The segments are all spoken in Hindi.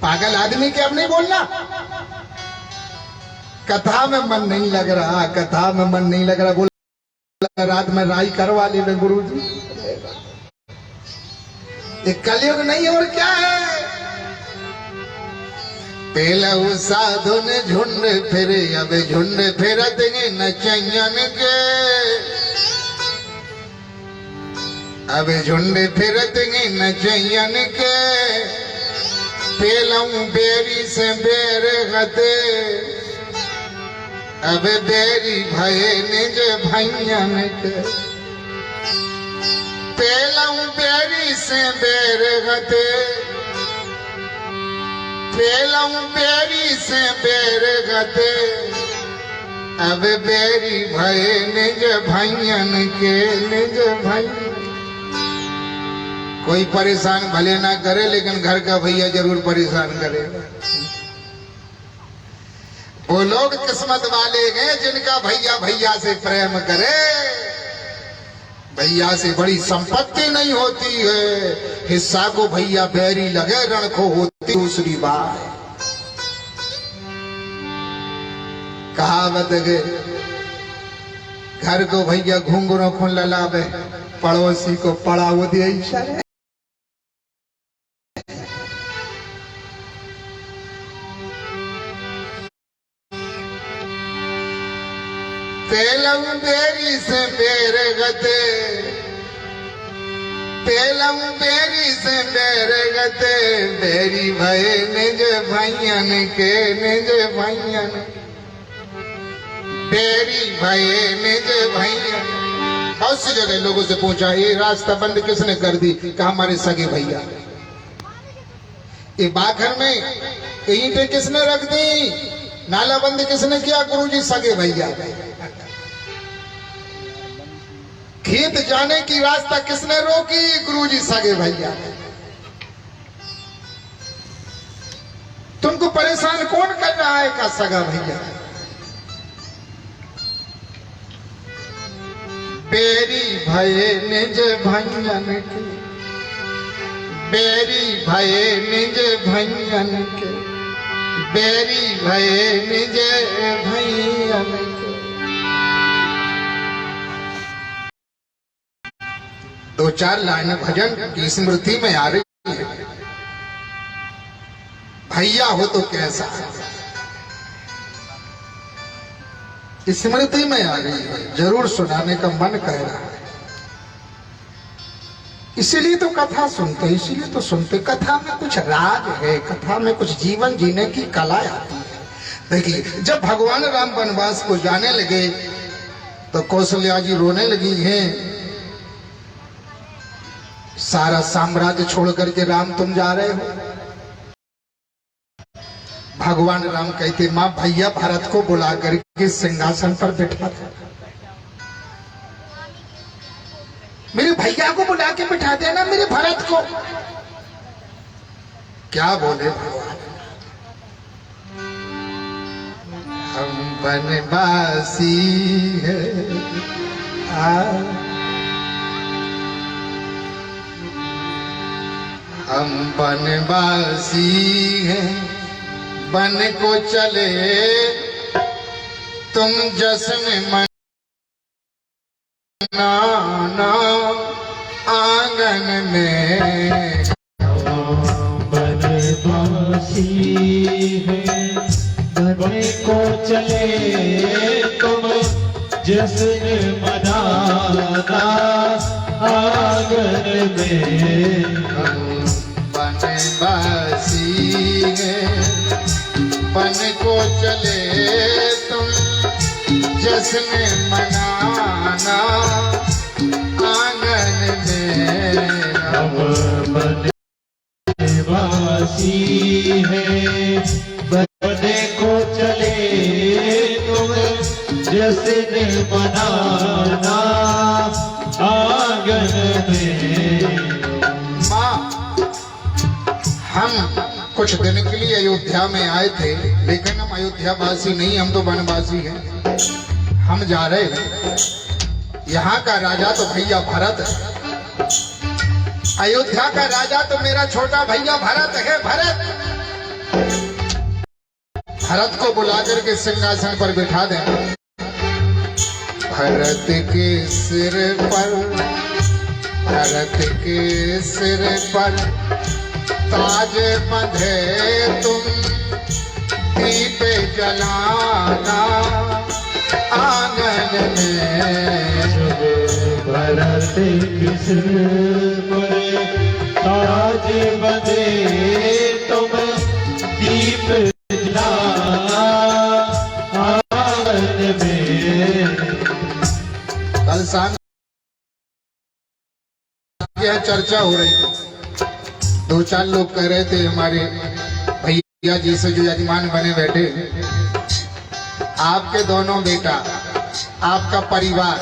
पागल आदमी के अब नहीं बोलना। कथा में मन नहीं लग रहा, कथा में मन नहीं लग रहा, बोला रात में राई करवा ले गुरु जी। एक कलयुग नहीं और क्या है। पहले साधु ने झुंड फिरे, अब झुंड फिरत नचैयन के, अब झुंड फिरत नचैयन के। पेलऊ बेरी से बेर गते, अब बेरी भये निज भैयन के। पेलऊ बेरी से बेर गते, पेलऊ बेरी से बेर गते, अब बेरी भये निज भैयन के, निज भैयन। कोई परेशान भले ना करे, लेकिन घर का भैया जरूर परेशान करेगा। वो लोग किस्मत वाले हैं जिनका भैया भैया से प्रेम करे। भैया से बड़ी संपत्ति नहीं होती है, हिस्सा को भैया बैरी लगे रण को होती दूसरी बात। कहावत है घर को भैया घुंघरों को ललावे, पड़ोसी को पड़ाव दिया इशारे। पेलऊ बेरी से बेर गते, पेलऊ बेरी से बेर गते, बेरी भये निज भैयन के, निज भैयन। बेरी भये निज भैयन। बहुत सी जगह लोगों से पूछा ये रास्ता बंद किसने कर दी, कहा हमारे सगे भैया। ये बाखर में ईंटें किसने रख दी, नाला बंद किसने किया, गुरुजी सगे भैया। खेत जाने की रास्ता किसने रोकी, गुरुजी सगे भैया। तुमको परेशान कौन कर रहा है, का सगा भैया। बेरी भये निज भैयन के, बेरी भये निज भैयन के, बेरी भये निज भैयन के। दो चार लाइन भजन की स्मृति में आ रही है। भैया हो तो कैसा, स्मृति में आ रही है, जरूर सुनाने का मन कह रहा है। इसीलिए तो कथा सुनते, इसीलिए तो सुनते। कथा में कुछ राज है, कथा में कुछ जीवन जीने की कला आती है। देखिए जब भगवान राम वनवास को जाने लगे तो कौशल्या जी रोने लगी हैं। सारा साम्राज्य छोड़ करके राम तुम जा रहे हो। भगवान राम कहते मां भैया भरत को बुला करके सिंहासन पर बिठा दे, मेरे भैया को बुला के बिठा देना, मेरे भरत को। क्या बोले भगवान, हम वनवासी हैं हम वनवासी हैं, बन को चले तुम जश्न मनाना आंगन में। वनवासी हैं, बन को चले तुम जश्न मनाना आंगन में। वनवासी हैं, बन को चले तुम जश्न मनाना आंगन में। हम वनवासी हैं, बन को चले तुम जश्न मनाना आंगन में। हम कुछ दिन के लिए अयोध्या में आए थे, लेकिन हम अयोध्या वासी नहीं, हम तो वनवासी हैं। हम जा रहे हैं, यहाँ का राजा तो भैया भरत है, अयोध्या का राजा तो मेरा छोटा भैया भरत है। भरत भरत को बुला करके सिंहासन पर बिठा दें। भरत के सिर पर, भरत के सिर पर ताज बंधे तुम, दीप जलाना आंगन में। भरत के सिर पर ताज बंधे तुम, दीप जलाना आंगन में। कल शाम यह चर्चा हो रही थी, दो चार लोग कह रहे थे हमारे भैया जी से जो यजमान बने बैठे, आपके दोनों बेटा, आपका परिवार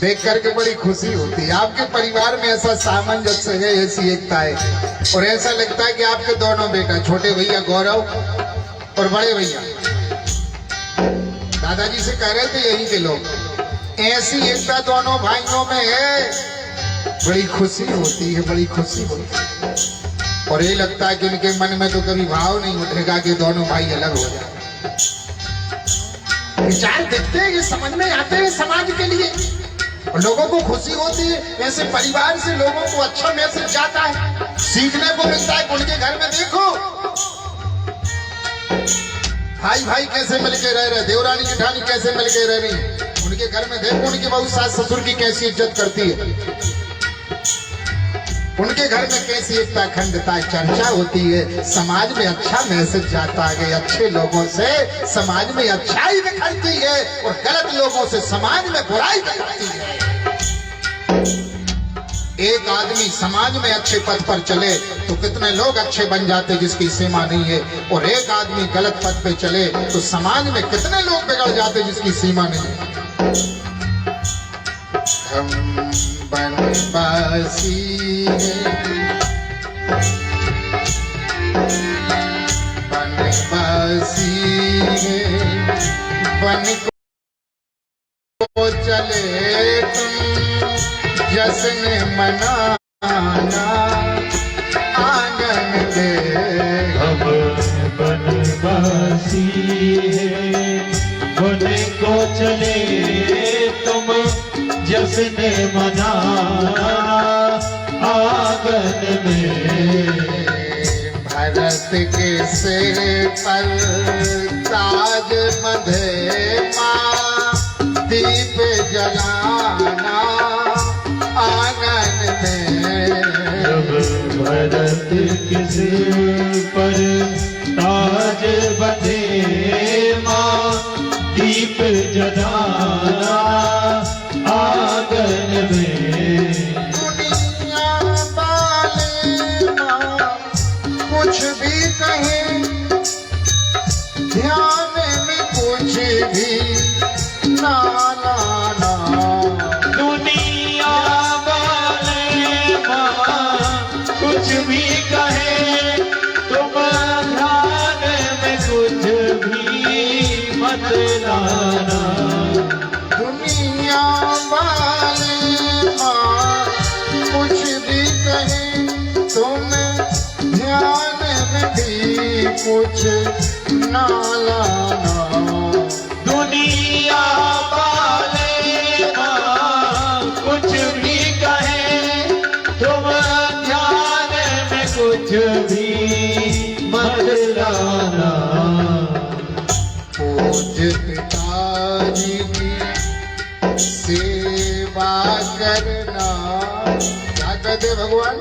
देख करके बड़ी खुशी होती है। आपके परिवार में ऐसा सामंजस्य है, ऐसी एकता है, और ऐसा लगता है कि आपके दोनों बेटा, छोटे भैया गौरव और बड़े भैया, दादाजी से कह रहे थे यहीं के लोग, ऐसी एकता दोनों भाइयों में है, बड़ी खुशी होती है, बड़ी खुशी होती है। और ये लगता है कि उनके मन में तो कभी भाव नहीं उठेगा कि दोनों भाई अलग हो जाए। विचार देखते हैं, ये समझ में आते हैं समाज के लिए, और लोगों को खुशी होती है। ऐसे परिवार से लोगों को अच्छा मैसेज जाता है, सीखने को मिलता है। उनके घर में देखो भाई भाई कैसे मिलके रह रहे, देवरानी जेठानी कैसे मिलके रह रही। उनके घर में देखो उनकी बहू सास ससुर की कैसी इज्जत करती है, उनके घर में कैसी एकता अखंडता चर्चा होती है। समाज में अच्छा मैसेज जाता है, अच्छे लोगों से समाज में अच्छाई निकलती है, और गलत लोगों से समाज में बुराई निकलती है। एक आदमी समाज में अच्छे पद पर चले तो कितने लोग अच्छे बन जाते जिसकी सीमा नहीं है, और एक आदमी गलत पद पे चले तो समाज में कितने लोग बिगड़ जाते जिसकी सीमा नहीं है। हम बनवासी हैं, बनवासी हैं, बन को चले तुम, जश्न मनाना आंगन में। हम बनवासी हैं, बन को चले तुम, जश्न मनाना आंगन में। भरत के सिर पर ताज बंधे माँ, दीप जलाना आंगन में। भरत के सिर पर ताज बंधे माँ, दीप जलाना आंगन में। दुनिया वाले माँ कुछ भी कहे, ध्यान में कुछ भी ना ना ना। दुनिया वाले माँ कुछ भी कहे, तुम ध्यान में कुछ भी मत लाना। दुनिया वाले माँ कुछ भी कहे, तुम ध्यान में भी कुछ ना लाना। दुनिया वाले माँ कुछ भी कहे, तुम ध्यान में कुछ भी मत लाना। पूज्य पिताजी की सेवा करना, क्या कहते भगवान?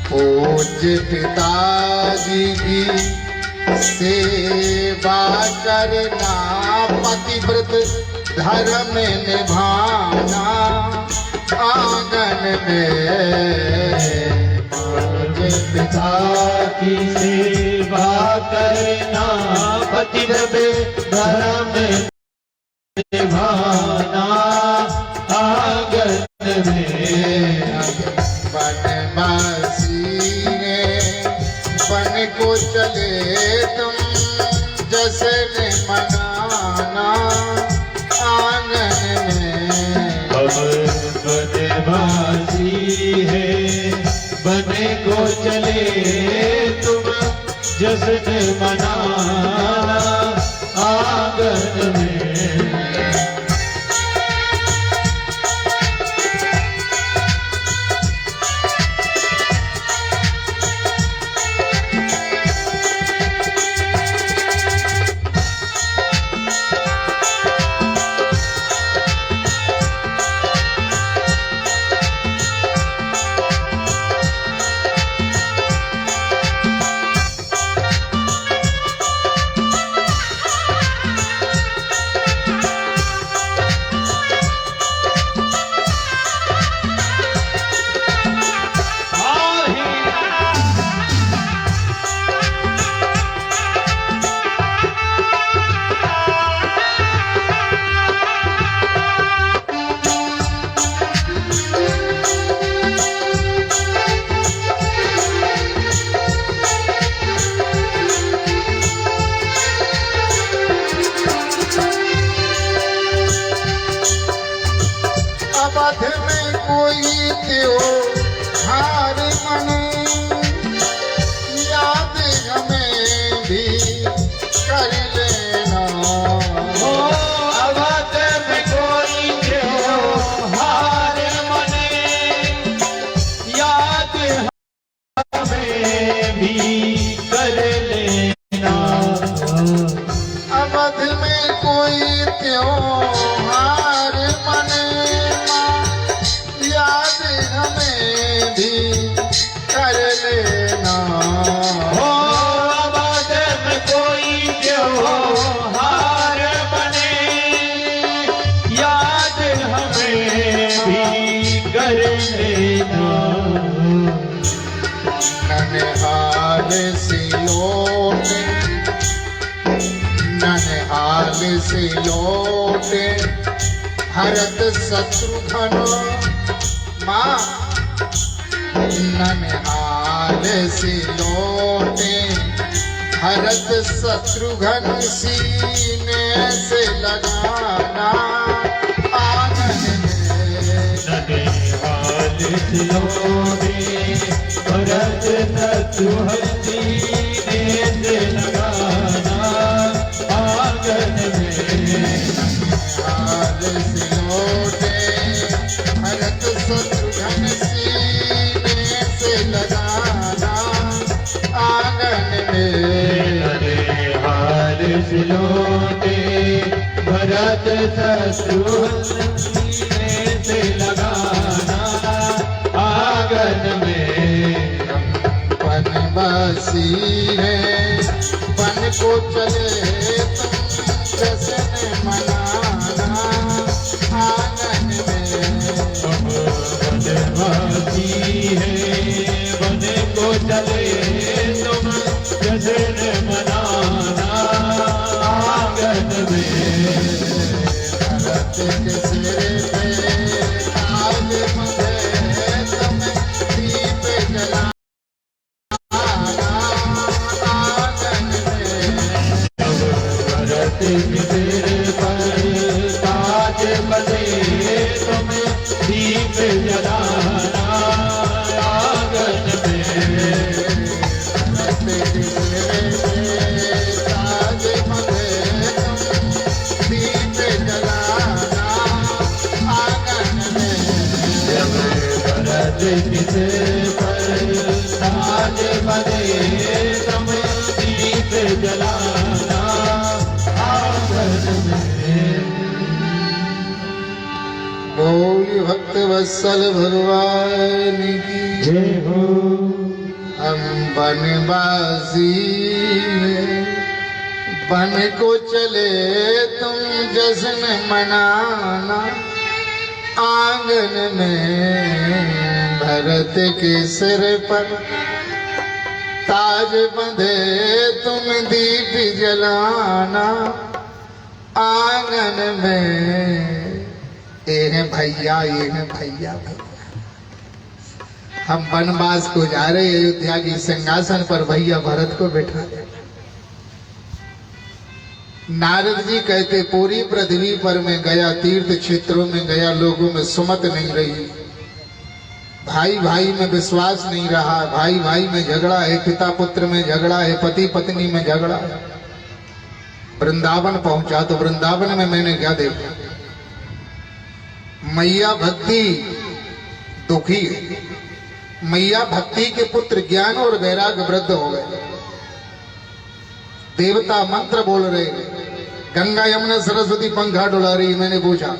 पूज्य पिताजी की सेवा करना, पतिव्रत धर्म निभाना आंगन में। पूज्य पिता की सेवा करना, पतिव्रत धर्म निभाना आंगन में। बनवासी हैं, बन को चले तुम, जश्न मनाना आंगन में। बनवासी है, बन को चले तुम, जश्न मनाना आंगन में। अवध में कोई त्योहार मने, याद हमें भी कर लेना। ओ अवध में कोई त्योहार मने, याद हमें भी कर लेना। अवध में कोई त्योहार मने, याद हमें भी कर लेना। ओ अवध में कोई त्योहार मने, याद हमें भी कर लेना। ननिहाल से लौटे, ननिहाल से लौटे भरत शत्रुघ्न माँ। ननिहाल से लौटे भरत शत्रुघ्न, सीने से लगाना आंगन में। ननिहाल से लौटे भरत शत्रुघ्न, सीने से लगाना आंगन में। हाल से लौटे भरत शत्रुघ्न, सीने से लगाना आंगन में। ननिहाल से लौटे भरत शत्रुघ्न, सीने से लगाना आंगन में। बनवासी है बन को चले तुम जश्न मनाना आंगन में। बनवासी है बन को चले तुम जश्न मनाना आंगन में। भरत के सिर पे ताज बंधे तुम दीप जलाना आंगन में। भरत के सिर पर ताज बंधे तुम दीप जलाना आंगन में। भरत के सिर पे ताज बंधे तुम दीप जलाना आंगन में। भरत के सिर पर ताज बंधे तुम दीप जलाना आंगन में। बोल भक्त वत्सल भगवान की जय हो। हम बनवासी हैं, बन को चले तुम जश्न मनाना आंगन में। भरत के सिर पर ताज बंधे तुम दीप जलाना आंगन में। ये है भैया, ये है भैया भैया। हम वनवास को जा रहे अयोध्या की सिंहासन पर भैया भरत को बैठा दे। नारद जी कहते पूरी पृथ्वी पर मैं गया, तीर्थ क्षेत्रों में गया, लोगों में सुमत नहीं रही। भाई भाई में विश्वास नहीं रहा, भाई भाई में झगड़ा है, पिता पुत्र में झगड़ा है, पति पत्नी में झगड़ा है। वृंदावन पहुंचा तो वृंदावन में मैंने क्या देखा, मैया भक्ति दुखी है। मैया भक्ति के पुत्र ज्ञान और वैराग्य वृद्ध हो गए। देवता मंत्र बोल रहे, गंगा यमुना सरस्वती पंखा डुला रही। मैंने पूछा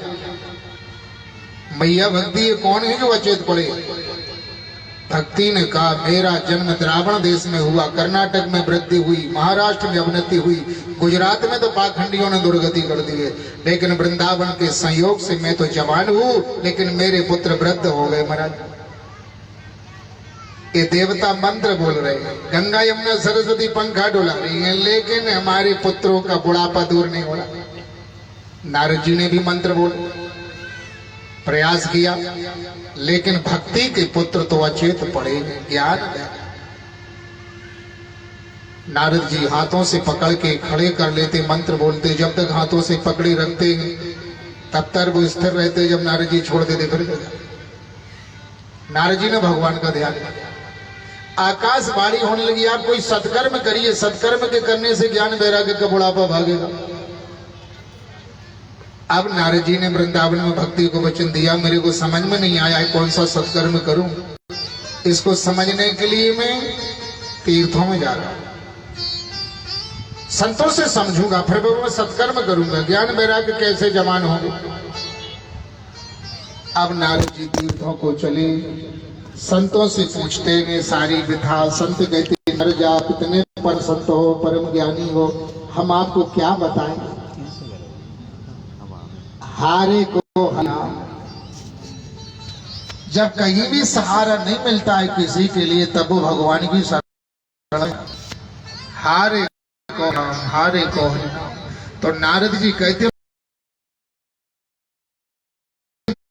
मैया भक्ति ये कौन है जो अचेत पड़े? भक्ति ने कहा मेरा जन्म द्रावण देश में हुआ, कर्नाटक में वृद्धि हुई, महाराष्ट्र में अवनति हुई, गुजरात में तो पाखंडियों ने दुर्गति कर दी है, लेकिन वृंदावन के संयोग से मैं तो जवान हूं, लेकिन मेरे पुत्र वृद्ध हो गए। महाराज ये देवता मंत्र बोल रहे हैं, गंगा यमुना सरस्वती पंखा डुला रही है, लेकिन हमारे पुत्रों का बुढ़ापा दूर नहीं हो रहा। नारद जी ने भी मंत्र बोले, प्रयास किया, लेकिन भक्ति के पुत्र तो अचेत पड़े, ज्ञान गया। नारद जी हाथों से पकड़ के खड़े कर लेते, मंत्र बोलते, जब तक हाथों से पकड़े रखते तब तक वो स्थिर रहते, जब नारद जी छोड़ देते फिर नारद जी ने भगवान का ध्यान किया। आकाशवाणी होने लगी, आप कोई सत्कर्म करिए, सत्कर्म के करने से ज्ञान वैराग्य का बुढ़ापा भागेगा। अब नारद जी ने वृंदावन में भक्ति को वचन दिया, मेरे को समझ में नहीं आया है कौन सा सत्कर्म करूं, इसको समझने के लिए मैं तीर्थों में जा रहा हूं, संतों से समझूंगा, फिर मैं सत्कर्म करूंगा, ज्ञान वैराग्य कैसे जवान होंगे। अब नारद जी तीर्थों को चले, संतों से पूछते हैं सारी विधा। संत कहते नर जाप इतने पर संत हो, परम ज्ञानी हो, हम आपको क्या बताएं। हारे को हराम, जब कहीं भी सहारा नहीं मिलता है किसी के लिए, तब वो भगवान की शरण। हारे को हम, हारे को हराम। तो नारद जी कहते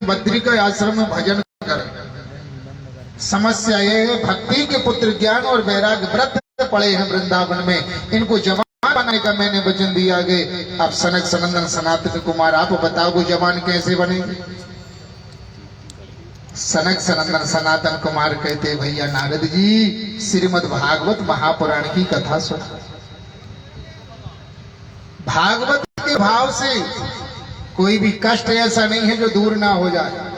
बद्री के आश्रम में भजन कर। समस्या ये है भक्ति के पुत्र ज्ञान और वैराग्य वृद्ध पड़े हैं वृंदावन में, इनको जवान बनाने का मैंने वचन दिया गए। अब सनक सनंदन सनातन कुमार आप बताओ वो जवान कैसे बनेंगे। सनक सनंदन सनातन कुमार कहते भैया नारद जी श्रीमद् भागवत महापुराण की कथा सुना। भागवत के भाव से कोई भी कष्ट ऐसा नहीं है जो दूर ना हो जाए,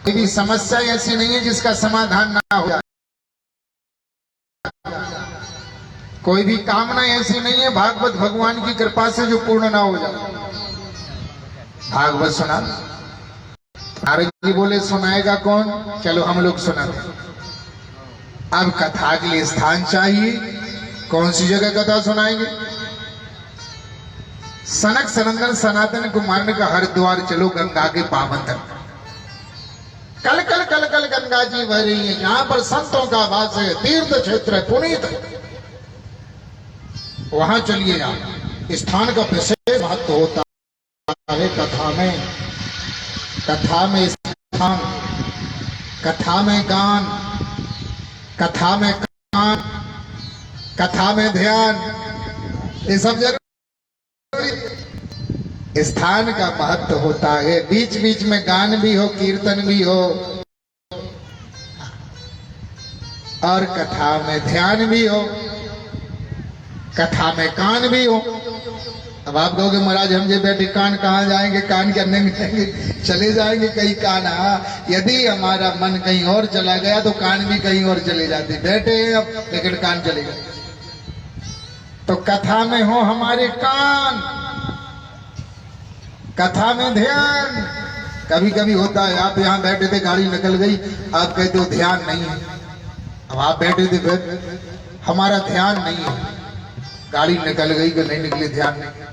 कोई भी समस्या ऐसी नहीं है जिसका समाधान ना हो जाए, कोई भी कामना ऐसी नहीं है भागवत भगवान की कृपा से जो पूर्ण ना हो जाए। भागवत सुना। नारद जी बोले सुनाएगा कौन, चलो हम लोग सुनाते। अब कथा के लिए स्थान चाहिए, कौन सी जगह कथा सुनाएंगे। सनक सनंदन सनातन कुमार ने कहा हरिद्वार चलो, गंगा के पावन तट, कल कल कल कल गंगा जी बह रही है, यहां पर संतों का वास है, तीर्थ क्षेत्र है, पुनीत है, वहां चलिए आप। स्थान का विशेष महत्व होता है कथा में। कथा में स्थान, कथा में गान, कथा में कान, कथा में ध्यान, ये सब जरूरी। स्थान का महत्व होता है, बीच बीच में गान भी हो, कीर्तन भी हो, और कथा में ध्यान भी हो, कथा में कान भी हो। अब आप कहोगे महाराज हम जे बैठे कान कहाँ जाएंगे, कान करने में जाएंगे, चले जाएंगे कहीं कान। यदि हमारा मन कहीं और चला गया तो कान भी कहीं और चले जाते। बैठे हैं अब लेकिन कान चले गए। तो कथा में हो हमारे कान, कथा में ध्यान। कभी कभी होता है आप यहाँ बैठे थे, गाड़ी निकल गई, आप कहते हो ध्यान नहीं है। अब आप बैठे थे फिर हमारा ध्यान नहीं है, गाड़ी निकल गई कि नहीं निकली, ध्यान नहीं।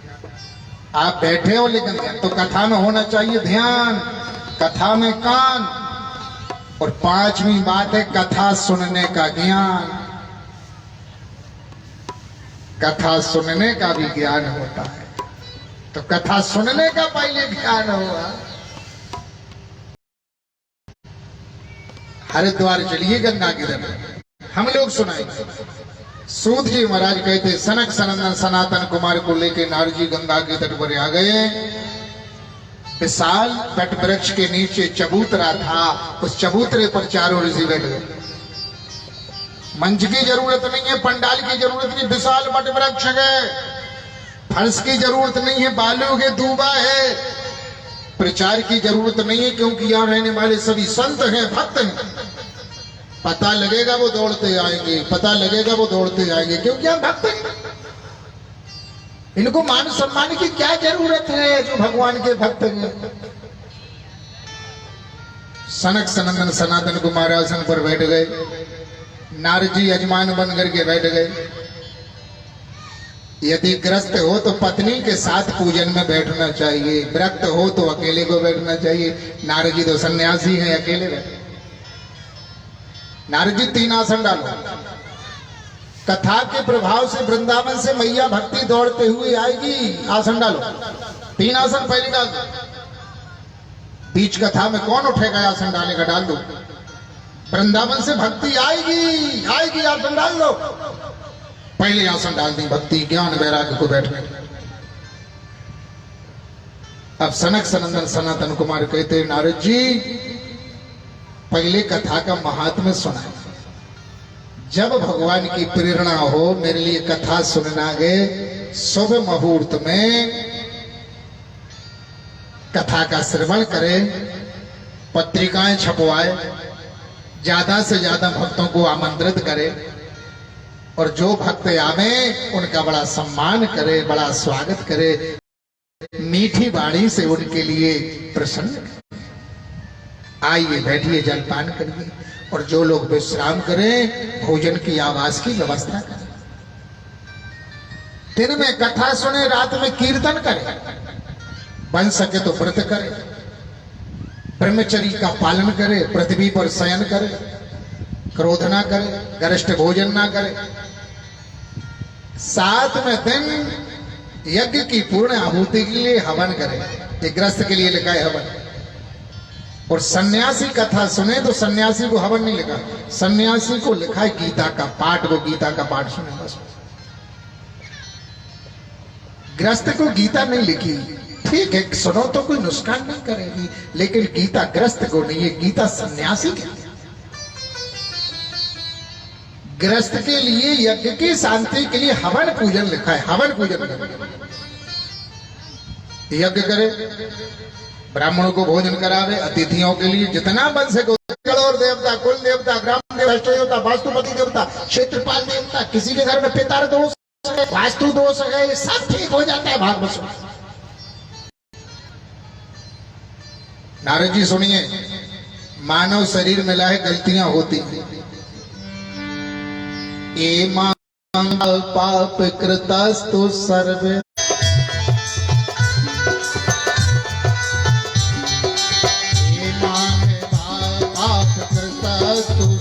आप बैठे हो लेकिन तो कथा में होना चाहिए ध्यान, कथा में कान। और पांचवी बात है कथा सुनने का ज्ञान। कथा सुनने का भी ज्ञान होता है, तो कथा सुनने का पहले ज्ञान हुआ। हरिद्वार चलिए गंगा की तरफ, हम लोग सुनाएंगे। सूत जी महाराज कहते सनक सनंदन सनातन कुमार को लेके नारद जी गंगा के तट पर आ गए। विशाल वट वृक्ष के नीचे चबूतरा था। उस चबूतरे पर चारों ऋषि बैठ गए। मंच की जरूरत नहीं है, पंडाल की जरूरत नहीं, विशाल वट वृक्ष है। फर्श की जरूरत नहीं है, बालू के दूबा है। प्रचार की जरूरत नहीं है, क्योंकि यहाँ रहने वाले सभी संत हैं, भक्त हैं। पता लगेगा वो दौड़ते आएंगे, पता लगेगा वो दौड़ते आएंगे, क्योंकि हम भक्त हैं। इनको मान सम्मान की क्या जरूरत है, जो भगवान के भक्त हैं। सनक सनंदन सनातन कुमार आसन पर बैठ गए। नारद जी यजमान बन करके बैठ गए। यदि ग्रस्त हो तो पत्नी के साथ पूजन में बैठना चाहिए, व्रत हो तो अकेले को बैठना चाहिए। नारद जी तो सन्यासी हैं, अकेले बैठे। नारद जी 3 आसन डालो। कथा के प्रभाव से वृंदावन से मैया भक्ति दौड़ते हुए आएगी। आसन डालो, 3 आसन पहले डाल दो। बीच कथा में कौन उठेगा आसन डालने का, डाल दो। वृंदावन से भक्ति आएगी, आएगी, आसन डाल दो। पहले आसन डाल दी, भक्ति ज्ञान वैराग्य को बैठने। अब सनक सनंदन सनातन कुमार कहते, नारद जी पहले कथा का महात्म्य सुनाए। जब भगवान की प्रेरणा हो, मेरे लिए कथा सुनना गए, शुभ मुहूर्त में कथा का श्रवण करें, पत्रिकाएं छपवाए, ज्यादा से ज्यादा भक्तों को आमंत्रित करे, और जो भक्त आवे उनका बड़ा सम्मान करे, बड़ा स्वागत करे, मीठी वाणी से उनके लिए प्रसन्न करे। आइए बैठिए, जलपान करिए, और जो लोग विश्राम करें भोजन की आवास की व्यवस्था करें। दिन में कथा सुने, रात में कीर्तन करें, बन सके तो व्रत करें, ब्रह्मचर्य का पालन करे, पृथ्वी पर शयन करे, क्रोध ना करे, गरिष्ठ भोजन ना करे। साथ में दिन यज्ञ की पूर्ण आहुति के लिए हवन करे। ये ग्रस्त के लिए लिखा है हवन। और सन्यासी कथा सुने तो सन्यासी को हवन नहीं लिखा, सन्यासी को लिखा है गीता का पाठ, वो गीता का पाठ सुने बस। ग्रस्त को गीता नहीं लिखी, ठीक है सुनो तो कोई नुकसान नहीं करेगी, लेकिन गीता ग्रस्त को नहीं है, गीता सन्यासी के लिए। ग्रस्त के लिए यज्ञ की शांति के लिए हवन पूजन लिखा है, हवन पूजन यज्ञ करे, ब्राह्मणों को भोजन करावे, अतिथियों के लिए जितना बन सके, और देवता, कुल देवता, ग्राम देवता, देवता, वास्तुपति देवता, क्षेत्रपाल देवता, किसी के घर में पितर दोष है, वास्तु दोष है, सब ठीक हो जाता है भागवत में। नारद जी सुनिए, मानव शरीर मिला है, गलतियां होती हैं। ये पाप कृतस्तु सर्वे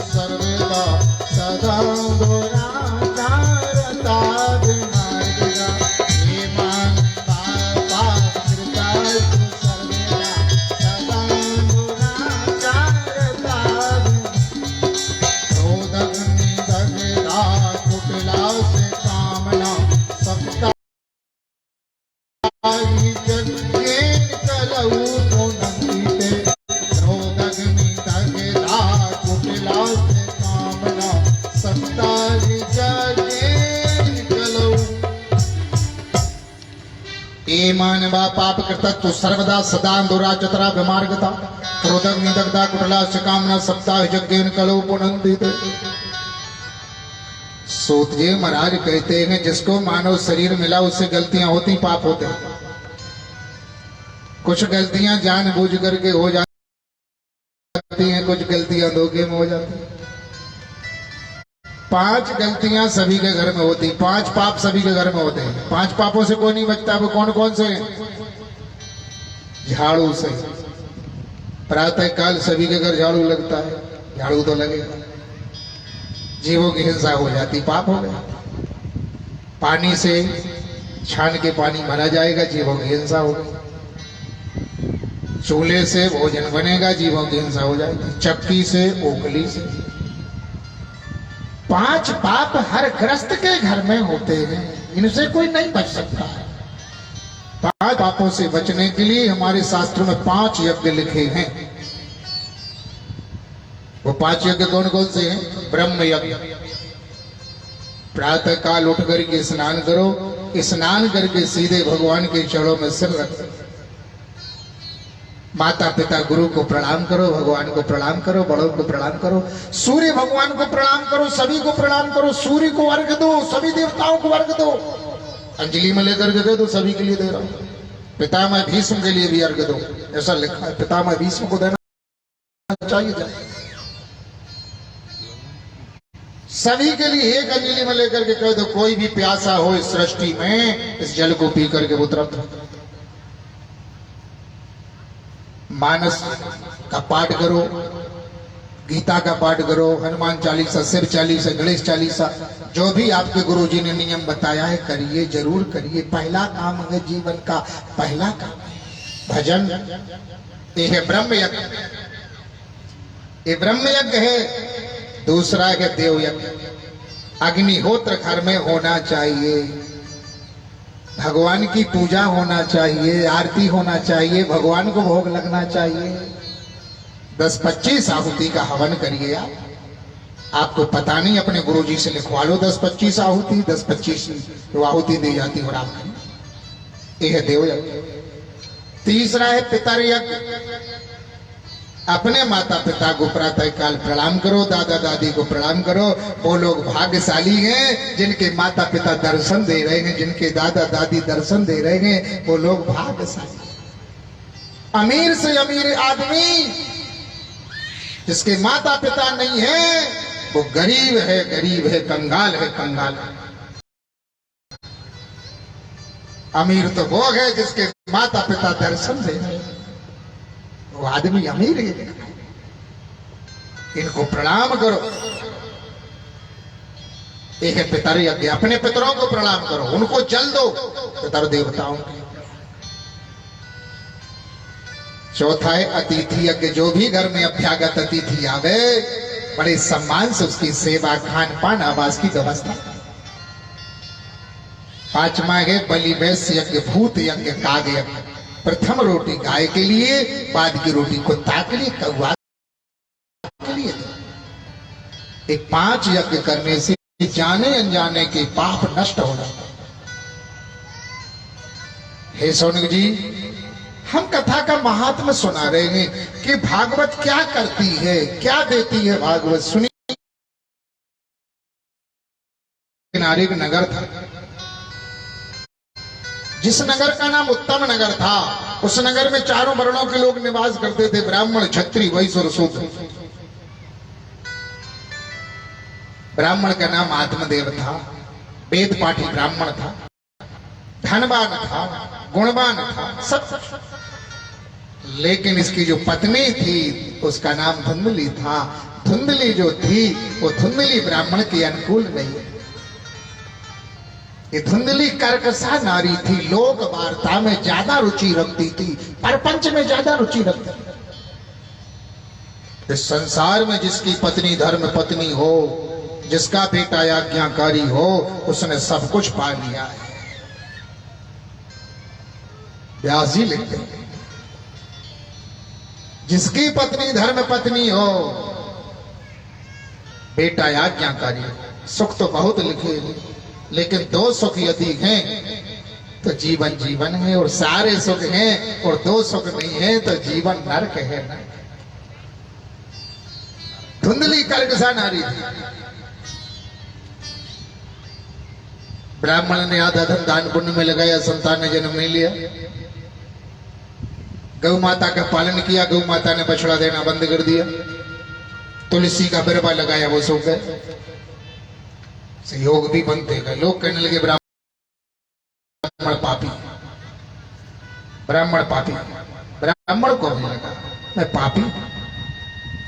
सर्वदा सदा मानवा पाप कृतस्तु सर्वदा सदा दुराचतरा विमार्गता क्रोधग्नि दग्धा कुटला कामना सप्ताह यज्ञेन कलो पुनंदित। सूत जी महाराज कहते हैं जिसको मानव शरीर मिला उससे गलतियां होती, पाप होते हैं। कुछ गलतियां जानबूझ करके हो जाती हैं, कुछ गलतियां धोखे में हो जाती हैं। 5 गलतियां सभी के घर में होती, 5 पाप सभी के घर में होते हैं। 5 पापों से कोई नहीं बचता। वो कौन कौन से हैं? झाड़ू से, प्रातः काल सभी के घर झाड़ू लगता है, झाड़ू तो लगेगा। जीवों की हिंसा हो जाती, पाप हो गया। पानी से छान के पानी भरा जाएगा, जीवों की हिंसा होगी। चूल्हे से भोजन बनेगा, जीवों की हिंसा हो जाएगी। चक्की से, ओखली से। 5 पाप हर ग्रस्त के घर में होते हैं, इनसे कोई नहीं बच सकता है। आज पापों से बचने के लिए हमारे शास्त्रों में 5 यज्ञ लिखे हैं। वो 5 यज्ञ कौन कौन से हैं? ब्रह्म यज्ञ। प्रातः काल उठ करके स्नान करो, स्नान करके सीधे भगवान के चरणों में सिर रखो, माता पिता गुरु को प्रणाम करो, भगवान को प्रणाम करो, बड़ों को प्रणाम करो, सूर्य भगवान को प्रणाम करो, सभी को प्रणाम करो, सूर्य को अर्घ दो, सभी देवताओं को अर्घ दो। अंजलि में लेकर के दे दो, सभी के लिए दे रहा हूं। पितामह भीष्म के लिए भी अर्घ दो, ऐसा लिखा है, पितामह भीष्म को देना चाहिए। सभी के लिए एक अंजलि में लेकर के कह दो, कोई भी प्यासा हो इस सृष्टि में, इस जल को पी करके वो तृप्त। मानस का पाठ करो, गीता का पाठ करो, हनुमान चालीसा, शिव चालीसा, गणेश चालीसा, जो भी आपके गुरुजी ने नियम बताया है करिए, जरूर करिए। पहला काम है जीवन का, पहला काम है भजन। ये है ब्रह्म यज्ञ, ये ब्रह्म यज्ञ है। दूसरा है देव यज्ञ। अग्निहोत्र घर में होना चाहिए, भगवान की पूजा होना चाहिए, आरती होना चाहिए, भगवान को भोग लगना चाहिए। 10-25 आहुति का हवन करिए। आपको पता नहीं, अपने गुरुजी से लिखवा लो 10-25 आहुति, 10-25 आहुति दी जाती और आप ये है देव यज्ञ। तीसरा है पितर यज्ञ। अपने माता पिता को प्रातः काल प्रणाम करो, दादा दादी को प्रणाम करो। वो लोग भाग्यशाली हैं जिनके माता पिता दर्शन दे रहे हैं, जिनके दादा दादी दर्शन दे रहे हैं, वो लोग भाग्यशाली। अमीर से अमीर आदमी जिसके माता पिता नहीं है, वो गरीब है, गरीब है, कंगाल है, कंगाल है। अमीर तो वो है जिसके माता पिता दर्शन दे रहे हैं, वो आदमी अमीर है। इनको प्रणाम करो। एक है पितर यज्ञ, अपने पितरों को प्रणाम करो, उनको जल दो, पितर देवताओं को। चौथा है अतिथि यज्ञ। जो भी घर में अभ्यागत अतिथि आवे, बड़े सम्मान से उसकी सेवा, खान पान, आवास की व्यवस्था। पांचवा है बलि वैश्य यज्ञ, भूत यज्ञ, काग यज्ञ। प्रथम रोटी गाय के लिए, बाद की रोटी कुत्ता के लिए, कौवा के लिए। ये 5 यज्ञ करने से जाने अनजाने के पाप नष्ट हो जाते। हे सोनक जी, हम कथा का महात्मा सुना रहे हैं कि भागवत क्या करती है, क्या देती है भागवत। सुनिए, किनारे का नगर था, जिस नगर का नाम उत्तम नगर था, उस नगर में 4 वर्णों के लोग निवास करते थे, ब्राह्मण, क्षत्रिय, वैश्य और शूद्र। ब्राह्मण का नाम आत्मदेव था, वेद पाठी ब्राह्मण था, धनवान था, गुणवान था, सब। लेकिन इसकी जो पत्नी थी उसका नाम धुंधली था। धुंधली जो थी वो धुंधली ब्राह्मण के अनुकूल नहीं। ये धुंधली कर्कशा नारी थी, लोक वार्ता में ज्यादा रुचि रखती थी, परपंच में ज्यादा रुचि रखती थी। इस संसार में जिसकी पत्नी धर्म पत्नी हो, जिसका बेटा आज्ञाकारी हो, उसने सब कुछ पा लिया है। व्यास जी लिखते हैं, जिसकी पत्नी धर्म पत्नी हो, बेटा आज्ञाकारी हो, सुख तो बहुत लिखे हैं, लेकिन 2 सुख यदि हैं तो जीवन जीवन है, और सारे सुख हैं और 2 सुख नहीं है तो जीवन नरक है। न धुंधली कर्कशा नारी थी। ब्राह्मण ने आधा धन दान पुण्य में लगाया, संतान ने जन्म नहीं लिया। गौ माता का पालन किया, गौ माता ने बछड़ा देना बंद कर दिया। तुलसी का बिरबा लगाया, वो सूख गए। योग भी बनते गए। लोग कहने लगे ब्राह्मण पापी, ब्राह्मण पापी। ब्राह्मण को भी लगा मैं पापी,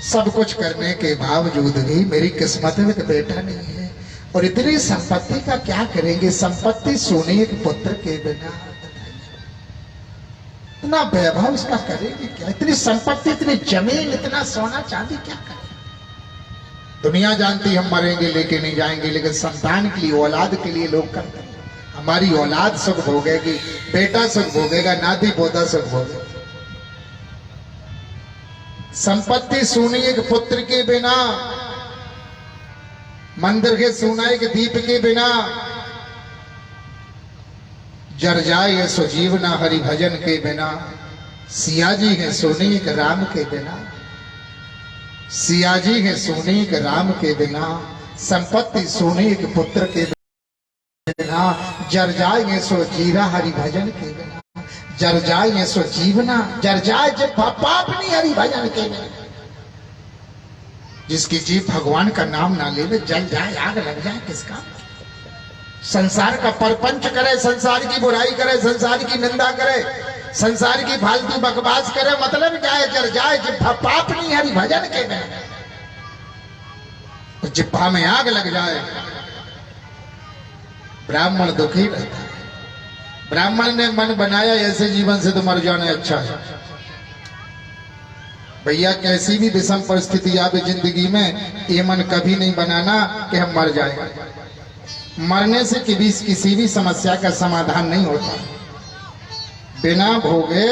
सब कुछ करने के बावजूद भी मेरी किस्मत में तो बेटा नहीं है, और इतनी संपत्ति का क्या करेंगे। संपत्ति सोने एक पुत्र के बिना, इतना वैभव इसका करेंगे क्या। इतनी संपत्ति, इतनी जमीन, इतना सोना चांदी क्या करें। दुनिया जानती हम मरेंगे लेके नहीं जाएंगे, लेकिन संतान के लिए, औलाद के लिए लोग करते हैं। हम हमारी औलाद सुख भोगेगी, बेटा सुख भोगेगा, नाती पोता सुख भोगेगा। संपत्ति सोने एक पुत्र के बिना, मंदिर के सोना एक दीप के बिना, जर जाए सो जीवना हरि भजन के बिना। सिया जी है सोने एक राम के बिना, सिया जी है सोने एक राम के बिना, संपत्ति सोने एक पुत्र के बिना, जर जाए सो जीरा हरि भजन के बिना। जर जाए सो जीवना, जर जाए जब पाप नहीं हरि भजन के बिना। जिसकी जीव भगवान का नाम ना ले, जल जाए आग लग जाए किसका। संसार का परपंच करे, संसार की बुराई करे, संसार की निंदा करे, संसार की फालतू बकवास करे, मतलब क्या है? जल जाए जब पाप नहीं हरि भजन के बिना। जिह्वा में आग लग जाए, ब्राह्मण दुखी रहता है। ब्राह्मण ने मन बनाया ऐसे जीवन से तो मर जाना अच्छा है। भैया कैसी भी विषम परिस्थिति आवे जिंदगी में, ये मन कभी नहीं बनाना कि हम मर जाएंगे। मरने से किसी भी समस्या का समाधान नहीं होता। बिना भोगे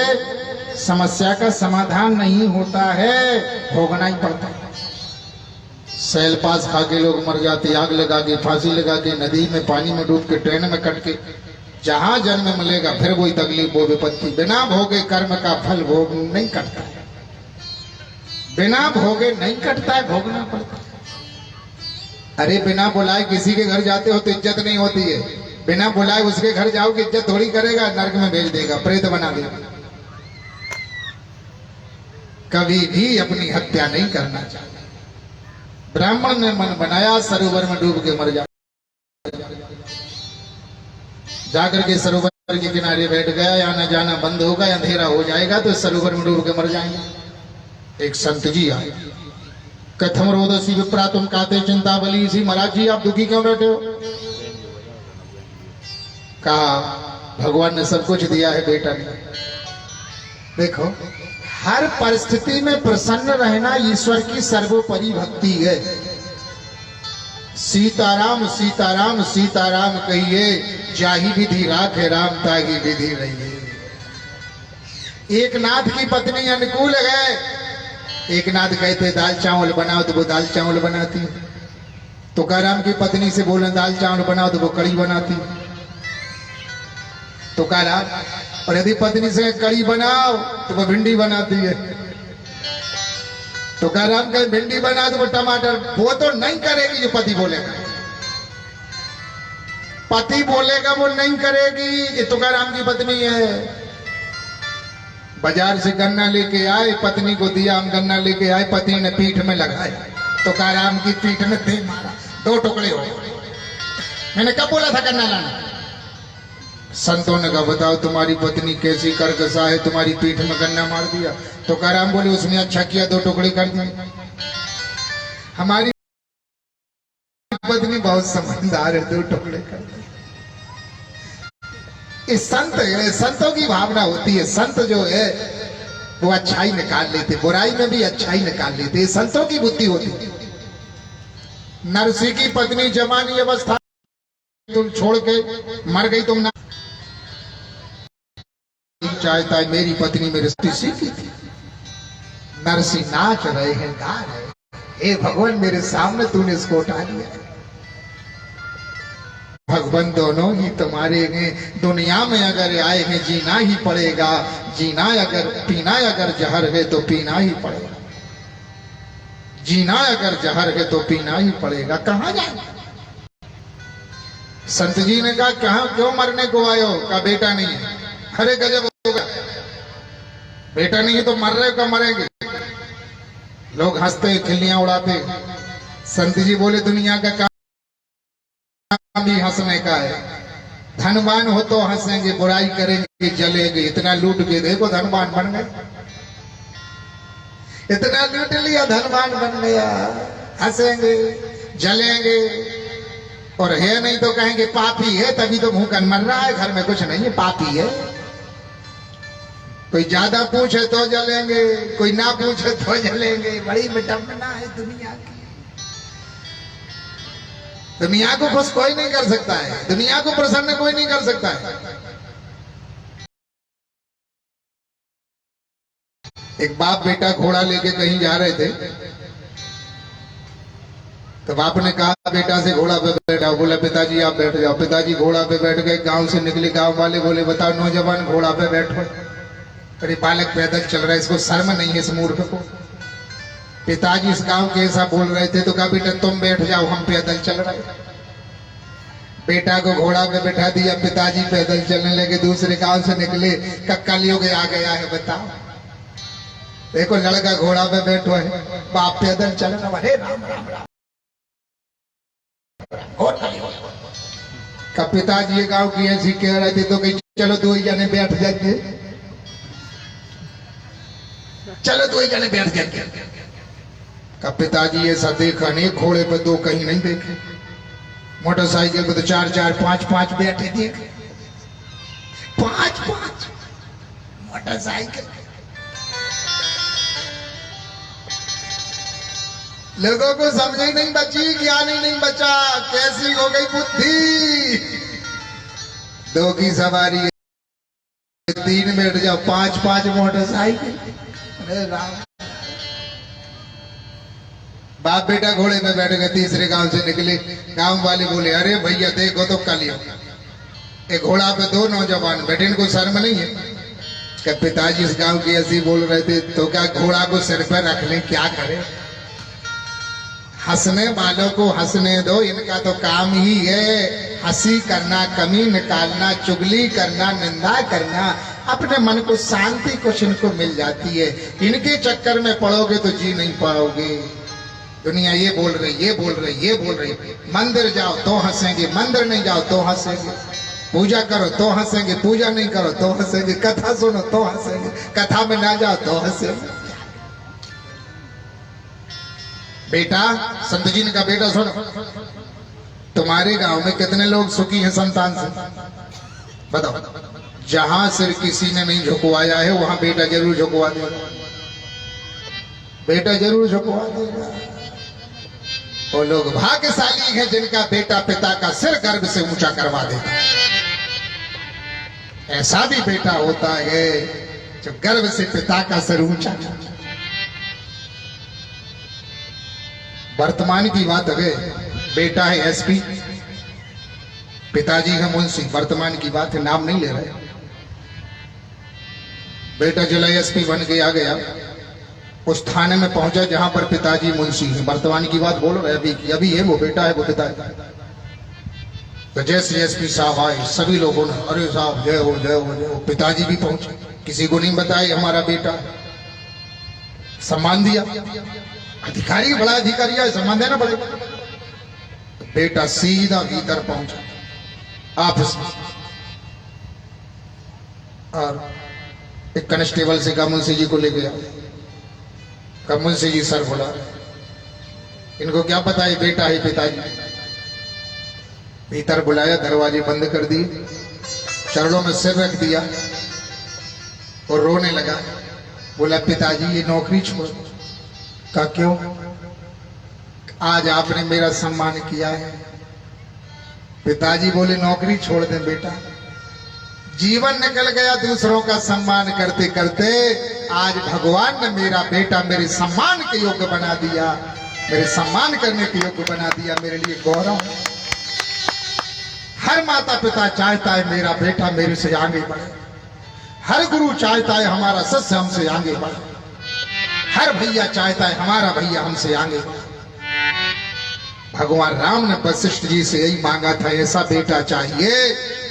समस्या का समाधान नहीं होता है, भोगना ही पड़ता है। सैल पास खा के लोग मर जाते, आग लगा के, फांसी लगा के, नदी में पानी में डूब के, ट्रेन में कट के, जहां जन्म मिलेगा फिर वही तकलीफ वो विपत्ति। बिना भोगे कर्म का फल भोग नहीं कटता है, बिना भोगे नहीं कटता है, भोगना पड़ता है। अरे बिना बुलाए किसी के घर जाते हो तो इज्जत नहीं होती है, बिना बुलाए उसके घर जाओगे इज्जत थोड़ी करेगा, नरक में भेज देगा, प्रेत बना देगा। कभी भी अपनी हत्या नहीं करना चाहिए। ब्राह्मण ने मन बनाया सरोवर में डूब के मर जा, जाकर के सरोवर के किनारे बैठ गया, आना जाना बंद होगा, अंधेरा हो जाएगा तो सरोवर में डूब के मर जाएंगे। एक संत जी आए, कथम रोदसी विप्रा तुम काते चिंता बली। इसी महाराज जी आप दुखी क्यों बैठे हो? कहा भगवान ने सब कुछ दिया है, बेटा ने। देखो हर परिस्थिति में प्रसन्न रहना ईश्वर की सर्वोपरि भक्ति है। सीताराम सीताराम सीताराम कहिए, जाही विधि राखे राम तागी विधि रहिए। एक नाथ की पत्नी अनुकूल है, एक नाथ कहते दाल चावल बनाओ तो वो दाल चावल बनाती। तुकाराम की पत्नी से बोले दाल चावल बनाओ तो वो कड़ी बनाती। तुकाराम और यदि पत्नी से कड़ी बनाओ तो वो भिंडी बनाती है। तुकाराम कहे भिंडी बना तो वो टमाटर, वो तो नहीं करेगी जो पति बोलेगा। पति बोलेगा वो नहीं करेगी। ये तुकाराम की पत्नी है। बाजार से गन्ना लेके आए, पत्नी को दिया, हम गन्ना लेके आए, पति ने पीठ में लगाया, तुकाराम की पीठ में दे मारा, 2 टुकड़े हो गए। मैंने कब बोला था गन्ना लाना? संतों ने कहा बताओ तुम्हारी पत्नी कैसी करकसा है, तुम्हारी पीठ में गन्ना मार दिया। तुकाराम बोले उसने अच्छा किया, 2 टुकड़े कर दिए। हमारी पत्नी बहुत समझदार है, 2 टुकड़े कर दिए। इस संत है, संतों की भावना होती है। संत जो है वो अच्छाई निकाल लेते, बुराई में भी अच्छाई निकाल लेते, संतों की बुद्धि होती है। नरसी की पत्नी जवानी अवस्था तुम छोड़ के मर गई, तुम ना चाहता है मेरी पत्नी मेरी स्त्री सीखी थी। नरसी नाच रहे हैं, गा रहे हैं, हे भगवान मेरे सामने तूने इसको उठा लिया। भगवान दोनों ही तुम्हारे हैं, दुनिया में अगर आए हैं जीना ही पड़ेगा। जीना अगर पीना अगर जहर है तो पीना ही पड़ेगा। जीना अगर जहर है तो पीना ही पड़ेगा। कहाँ जाए? संत जी ने कहा कहाँ क्यों मरने को आए हो? कहा बेटा नहीं है। अरे गजब होगा, बेटा नहीं है तो मर रहे हो, कब मरेंगे? लोग हंसते खिल्लियां उड़ाते। संत जी बोले दुनिया का काम भी हंसने का है। धनवान हो तो हंसेंगे, बुराई करेंगे जलेंगे। इतना लूट के देखो धनवान बन गए, इतना लूट लिया धनवान बन गया। हंसेंगे जलेंगे, और है नहीं तो कहेंगे पापी है, तभी तो भूखन मर रहा है, घर में कुछ नहीं है, पापी है। कोई ज्यादा पूछे तो जलेंगे, कोई ना पूछे तो जलेंगे। बड़ी विडंबना है दुनिया की। दुनिया को खुश कोई नहीं कर सकता है, दुनिया को प्रसन्न कोई नहीं कर सकता है। एक बाप बेटा घोड़ा लेके कहीं जा रहे थे, तो बाप ने कहा बेटा से घोड़ा पे बैठा। बोला पिताजी आप बैठ जाओ। पिताजी घोड़ा पे बैठ गए। गांव से निकले, गांव वाले बोले बताओ नौजवान घोड़ा पे बैठो। अरे बालक पैदल चल रहा है, इसको शर्म नहीं है इस मूर्ख को। पिताजी इस गांव के ऐसा बोल रहे थे तो कहा बेटा तुम बैठ जाओ, हम पैदल चल रहे। बेटा को घोड़ा पे बैठा दिया, पिताजी पैदल चलने लगे। दूसरे गांव से निकले, कलियुग आ गया है बताओ। देखो लड़का घोड़ा पे बैठो है, बाप पैदल चल रहा। अरे राम राम राम। का पिताजी गांव की ऐसी कह रहे थे तो कहीं चलो दो ही जने बैठ जाएंगे, चलो दो ही जने बैठ जाएंगे। का पिताजी ऐसा देखा नहीं, घोड़े पे दो कहीं नहीं देखे, मोटरसाइकिल पे तो चार चार पांच पांच बैठे देखे, पांच पांच मोटरसाइकिल। लोगों को समझ ही नहीं बची, ज्ञान ही नहीं बचा, कैसी हो गई बुद्धि। दो की सवारी है, तीन बैठ जाओ, पांच पांच मोटरसाइकिल। अरे राम। बाप बेटा घोड़े में बैठ गए, तीसरे गांव से निकले। गांव वाले बोले अरे भैया देखो तो कलियुग, एक घोड़ा पे दो नौजवान बैठे, इनको शर्म नहीं है। क्या पिताजी इस गांव की ऐसी बोल रहे थे तो क्या घोड़ा को सिर पर रख ले, क्या करे। हंसने वालों को हंसने दो, इनका तो काम ही है हंसी करना, कमी निकालना, चुगली करना, निंदा करना। अपने मन को शांति कुछ इनको मिल जाती है, इनके चक्कर में पड़ोगे तो जी नहीं पाओगे। दुनिया ये बोल रही, ये बोल रही, ये बोल रही। मंदिर जाओ तो हंसेंगे, मंदिर नहीं जाओ तो हंसेंगे। पूजा करो तो हंसेंगे, पूजा नहीं करो तो हंसेंगे। कथा सुनो तो हंसेंगे, कथा में ना जाओ तो हंसेंगे। बेटा, संत जी ने कहा बेटा सुनो, तुम्हारे गांव में कितने लोग सुखी हैं संतान से? बताओ। जहां सिर किसी ने नहीं झुकवाया है वहां बेटा जरूर झुकवा देगा, बेटा जरूर झुकवा देगा। वो लोग भाग्यशाली हैं जिनका बेटा पिता का सिर गर्भ से ऊंचा करवा देता है। ऐसा भी बेटा होता है जो गर्भ से पिता का सिर ऊंचा करता है। वर्तमान की बात है, बेटा है एसपी, पिताजी है मुंशी। वर्तमान की बात है, नाम नहीं ले रहे। बेटा जिला एसपी बन के आ गया, उस थाने में पहुंचा जहां पर पिताजी मुंशी है। वर्तमान की बात बोल रहे अभी की, अभी है वो बेटा है वो पिता है। तो जैसे एसपी साहब आए, सभी लोगों ने अरे साहब जय हो जय हो जय हो। पिताजी भी पहुंचे, किसी को नहीं बताया हमारा बेटा, सम्मान दिया। अधिकारी बड़ा अधिकारी है, सम्मान देना पड़ेगा। बेटा सीधा भीतर पहुंचा ऑफिस में, और एक कांस्टेबल से कहा मुंशी जी को ले गया। कहा मुंशी जी सर बोला, इनको क्या पता है बेटा है पिताजी। भीतर बुलाया, दरवाजे बंद कर दिए, चरणों में सिर रख दिया और रोने लगा। बोला पिताजी ये नौकरी छोड़। कहा क्यों? आज आपने मेरा सम्मान किया है। पिताजी बोले नौकरी छोड़ दे बेटा, जीवन निकल गया दूसरों का सम्मान करते करते। आज भगवान ने मेरा बेटा मेरे सम्मान के योग्य बना दिया, मेरे सम्मान करने के योग्य बना दिया, मेरे लिए गौरव। हर माता पिता चाहता है मेरा बेटा मेरे से आगे बढ़े, हर गुरु चाहता है हमारा शिष्य हमसे आगे बढ़े, हर भैया चाहता है हमारा भैया हमसे आगे बढ़े। भगवान राम ने वशिष्ठ जी से यही मांगा था, ऐसा बेटा चाहिए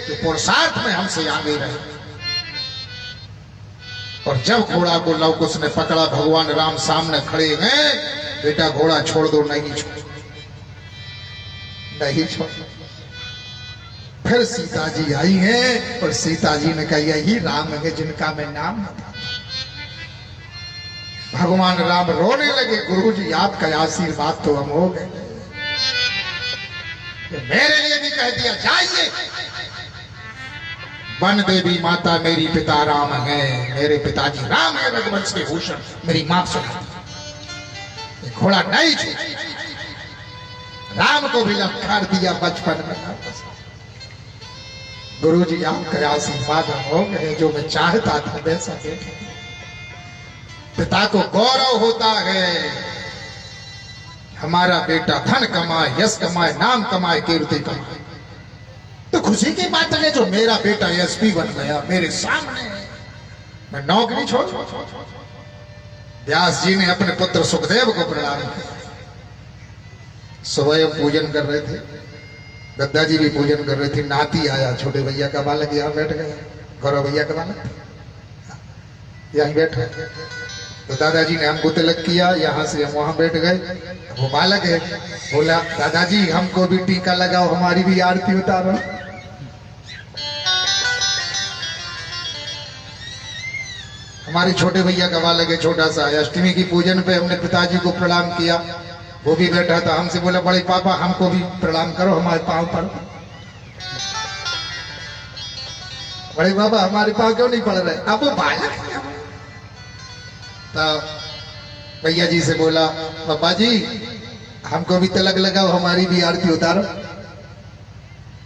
जो पुरुषार्थ में हमसे आगे रहे। और जब घोड़ा को लव कुश ने पकड़ा, भगवान राम सामने खड़े हैं, बेटा घोड़ा छोड़ दो। नहीं छोड़, नहीं छोड़। फिर सीता जी आई हैं और सीता जी ने कहा यही राम है जिनका मैं नाम बताता। भगवान राम रोने लगे, गुरु जी आपका आशीर्वाद तो हम हो गए, मेरे लिए भी कह दिया जाइए। वन देवी माता मेरी पिता राम है, मेरे पिताजी राम है, रघुवंश के भूषण मेरी मां सुना। घोड़ा नहीं छू। राम को भी ललकार दिया बचपन में। गुरु जी आपका आशीर्वाद हो गए, जो मैं चाहता था वैसा देखे। पिता को गौरव होता है हमारा बेटा धन कमाए, यश कमाए, नाम कमाए, कीर्ति कमाए। तो खुशी की बात है जो मेरा बेटा एसपी बन गया मेरे सामने, मैं नौकरी छोड़। व्यास जी ने अपने पुत्र सुखदेव को प्रणाम किया। स्वयं पूजन कर रहे थे, दद्दा जी भी पूजन कर रहे थे। नाती आया, छोटे भैया का बालक यहाँ बैठ गया, गौरव भैया का बालक यहीं बैठा। तो दादाजी ने हमको तिलक किया, यहाँ से हम वहां बैठ गए। वो बालक है, बोला दादाजी हमको भी टीका लगाओ, हमारी भी आरती उतारो। हमारे छोटे भैया का बालक है, छोटा सा है। अष्टमी की पूजन पे हमने पिताजी को प्रणाम किया, वो भी बैठा था। हमसे बोला बड़े पापा हमको भी प्रणाम करो, हमारे पाँव पर। बड़े पापा हमारे पाँव क्यों नहीं पड़ रहे? अब वो बालक है। तो भैया जी से बोला पापा जी हमको भी तिलक लगाओ, हमारी भी आरती उतारो।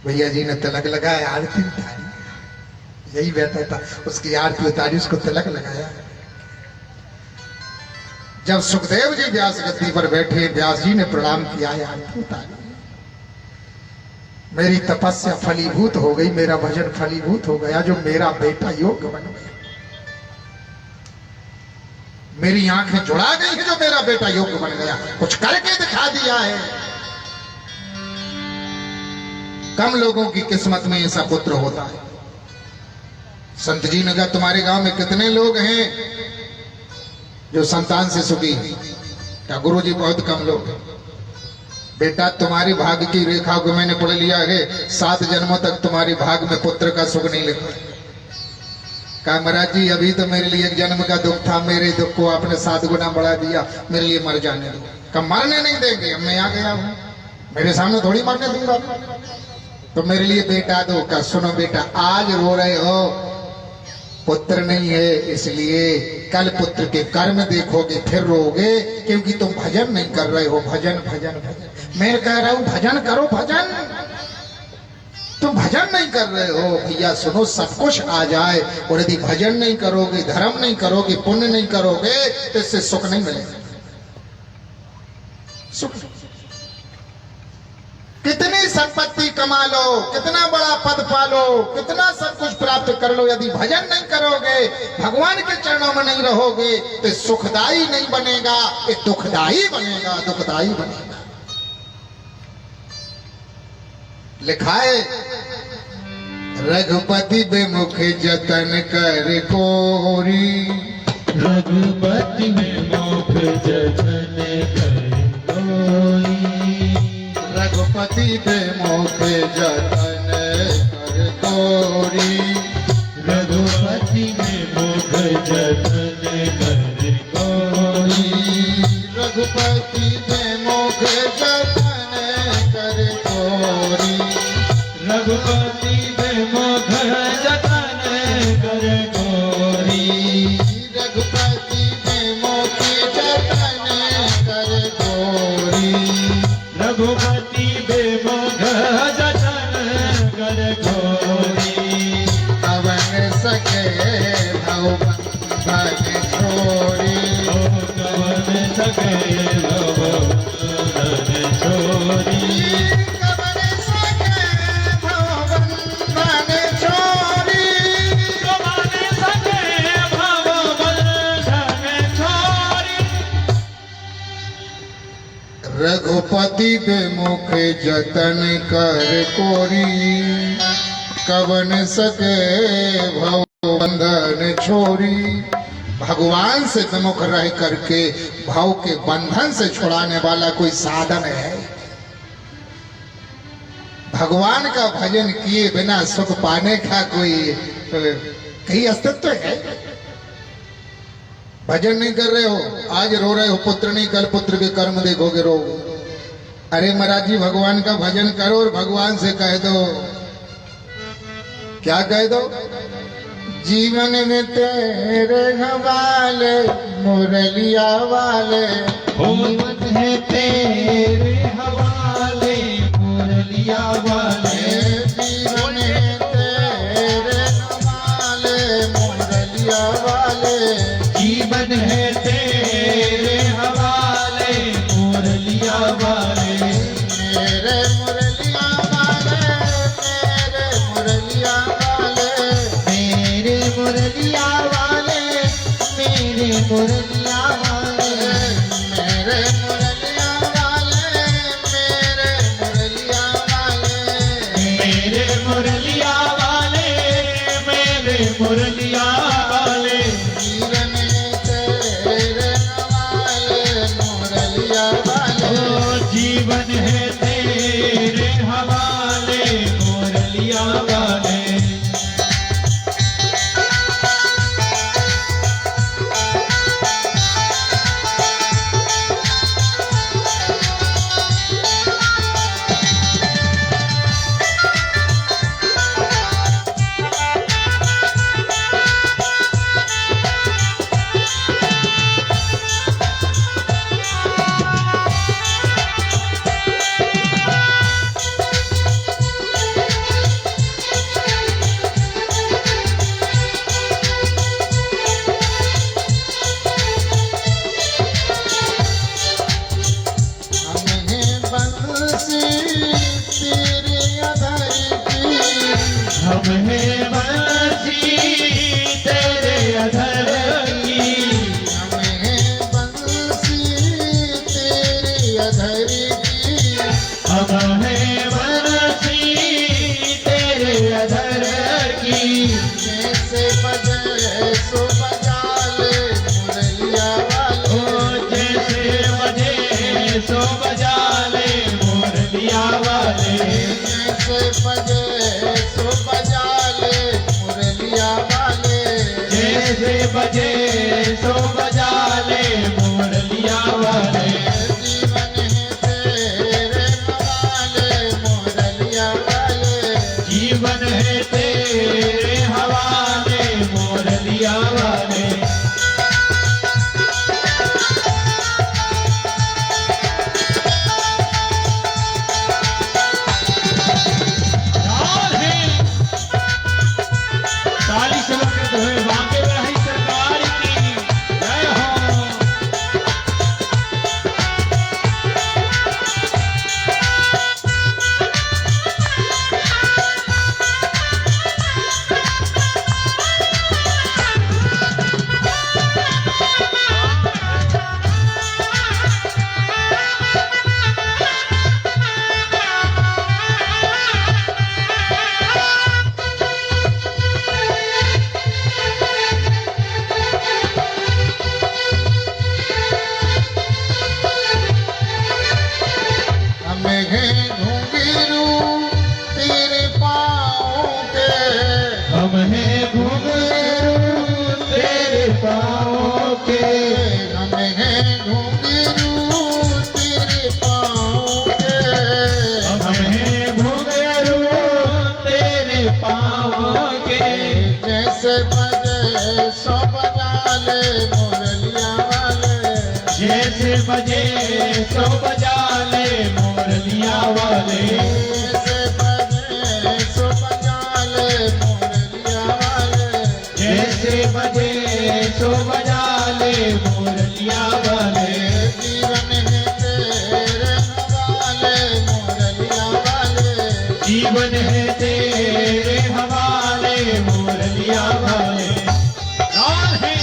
भैया जी ने तिलक लगाया, आरती उतारी। यही बैठा था, उसकी आरती उतारी, उसको तिलक लगाया। जब सुखदेव जी व्यास गद्दी पर बैठे, व्यास जी ने प्रणाम किया, आरती उतारी। मेरी तपस्या फलीभूत हो गई, मेरा भजन फलीभूत हो गया, जो मेरा बेटा योग्य बन गया। मेरी आंखें जुड़ा गई है, जो मेरा बेटा योग्य बन गया, कुछ करके दिखा दिया है। कम लोगों की किस्मत में ऐसा पुत्र होता है। संत जी ने कहा तुम्हारे गांव में कितने लोग हैं जो संतान से सुखी हैं? क्या गुरु जी बहुत कम लोग हैं। बेटा तुम्हारी भाग्य की रेखा को मैंने पढ़ लिया है, 7 जन्मों तक तुम्हारी भाग्य में पुत्र का सुख नहीं लिखा। कहा महाराज जी अभी तो मेरे लिए एक जन्म का दुख था, मेरे दुख को आपने 7 गुना बढ़ा दिया, मेरे लिए मर जाने दो। कहा मरने नहीं देंगे, मैं आ गया हूं, मेरे सामने थोड़ी मरने दूंगा, तो मेरे लिए बेटा दो। कहा सुनो बेटा आज रो रहे हो, पुत्र नहीं है इसलिए, कल पुत्र के कर्म देखोगे फिर रोगे, क्योंकि तुम भजन नहीं कर रहे हो। भजन भजन भजन, मैं कह रहा हूं भजन करो भजन, तुम भजन नहीं कर रहे हो। भैया सुनो सब कुछ आ जाए, और यदि भजन नहीं करोगे, धर्म नहीं करोगे, पुण्य नहीं करोगे, तो इससे सुख नहीं मिलेगा। सुख कितनी संपत्ति कमा लो, कितना बड़ा पद पालो, कितना सब कुछ प्राप्त कर लो, यदि भजन नहीं करोगे, भगवान के चरणों में नहीं रहोगे, तो सुखदाई नहीं बनेगा, ये दुखदाई बनेगा, दुखदाई बनेगा। लिखा है रघुपति बेमुख जतन कर कोरी, रघुपति बेमुख जतन कर कोरी, रघुपति बेमुख जतन कर कोरी, रघुपति बेमुख जतन कर कोरी, रघुपति बेमुख जतन कर कोरी, रघुपति बेमुख जतन कर कोरी, रघुपति बेमुख जतन कर कोरी, रघुपति बेमुख जतन कर कोरी, पवन सके भव बंधन छोड़ी, कवन सके भव बंधन छोड़ी, पवन सके भव बंधन छोड़ी, कवन सके भव बंधन छोड़ी, रघुपति बेमुख जतन कर कोरी, कवन सके भव बंधन छोड़ी। भगवान से विमुख रह करके भाव के बंधन से छुड़ाने वाला कोई साधन है? भगवान का भजन किए बिना सुख पाने का कोई कहीं अस्तित्व है? भजन नहीं कर रहे हो, आज रो रहे हो पुत्र नहीं, कल पुत्र के कर्म देखोगे रोगे। अरे महाराज जी भगवान का भजन करो और भगवान से कह दो, क्या कह दो? जीवन में तेरे हवाले मुरलिया वाले, होमत है तेरे हवाले, मुरलिया वाले जीवन है तेरे हवाले मुरलिया वाले जीवन है तेरे हवाले मुरलिया वाले मेरे मुरलिया वाले मेरे मुरलिया वाले मेरे मुरलिया वाले मेरे मुरलिया वाले मेरे मुरलिया वाले मेरे मुरलिया वाले मेरे मुरलिया वाले मेरे मुरलिया वाले जीवन तेरे हवाले मुरलिया वाले ओ जीवन है तेरे हवाले मुरलिया वाले हमें बंसी तेरे अधर की हम हैं बंसी तेरे अधर की हमें बंसी तेरे अधर की हम हैं बंसी तेरे अधर की जैसे बजे सो बजा ले मुरलिया वाले ओ जैसे बजे सो बजा ले मुरलिया वाले जैसे बजे सो बजा ले मुरलिया वाले जैसे बजे सो बजा ले मुरलिया वाले जीवन है तेरे हवाले मुरलिया वाले जीवन है तेरे हवाले मुरलिया वाले लाल है ताली से बरकत होए बांके में रही सरकार की जय हो हमें है घुंघरू तेरे पाँव के हम हैं घुंघरू तेरे पाँव के हमें है घुंघरू तेरे पाँव के हम हैं घुंघरू तेरे पाँव के जैसे बजे सो बजा ले मुरलिया वाले जैसे बजे सो बजा ले मुरलिया वाले जैसे बजे सो बजा ले मुरलिया वाले जैसे बजे सो बजा ले मुरलिया वाले जीवन है तेरे हवाले मुरलिया वाले जीवन है तेरे हवाले मुरलिया वाले लाल है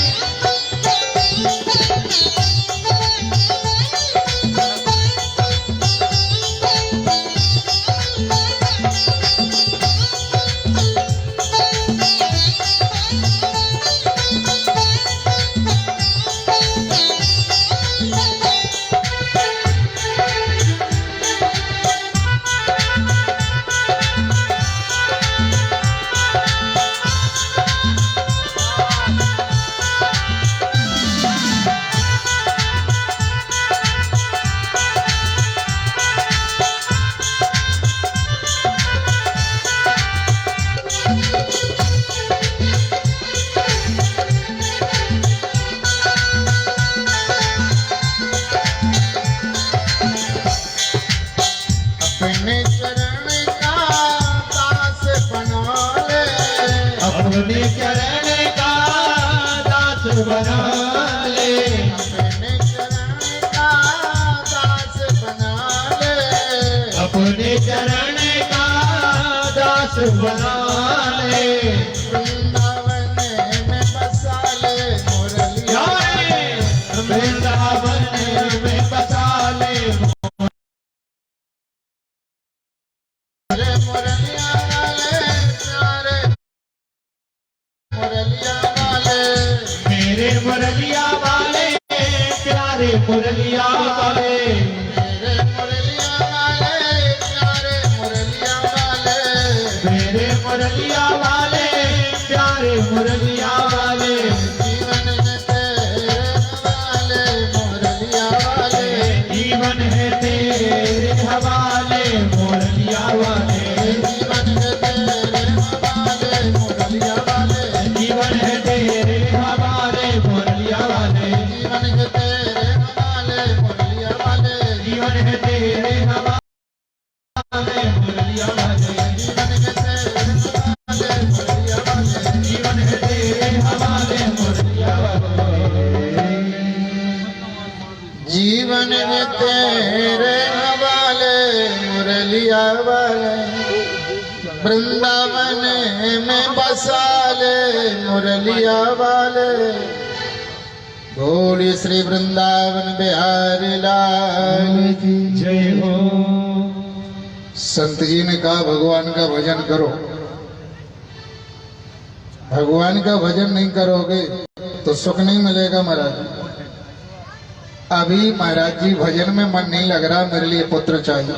अपने चरण का दास बना ले, अपने चरण का दास बना ले, अपने चरण का दास बना ले। वृंदावन में बसा ले मुरलिया वृंदावन में बसा ले, रे मुरलिया वाले प्यारे मुरलिया वाले, मेरे मुरलिया वाले प्यारे मुरलिया वाले, मेरे मुरलिया वाले प्यारे मुरलिया वाले, मेरे मुरलिया वाले प्यारे मुरलिया वाले। जीवन है तेरे हवाले मुरलिया वाले, जीवन है तेरे हवाले मुरलिया वाले, जीवन है तेरे हवाले मुरलिया वाले, जीवन है तेरे हवाले मुरलिया वाले, जीवन है तेरे हवाले मुरलिया वाले, जीवन है तेरे हवाले मुरलिया वाले, जीवन है तेरे हवाले मुरलिया वाले, जीवन है तेरे हवाले मुरलिया वाले। जीवन है तेरे हवाले मुरलिया वाले, वृंदावन में बसा ले मुरलिया वाले। बोलिए श्री वृंदावन बिहारी लाल की जय हो। संत जी ने कहा भगवान का भजन करो, भगवान का भजन नहीं करोगे तो सुख नहीं मिलेगा महाराज। अभी महाराज जी भजन में मन नहीं लग रहा, मेरे लिए पुत्र चाहिए।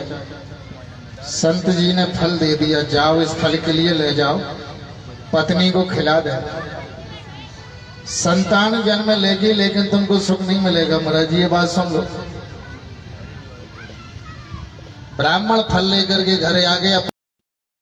संत जी ने फल दे दिया, जाओ इस फल के लिए ले जाओ, पत्नी को खिला दे। संतान जन्म लेगी लेकिन तुमको सुख नहीं मिलेगा महाराज जी, ये बात सुन लो। ब्राह्मण फल लेकर के घरे आ गया,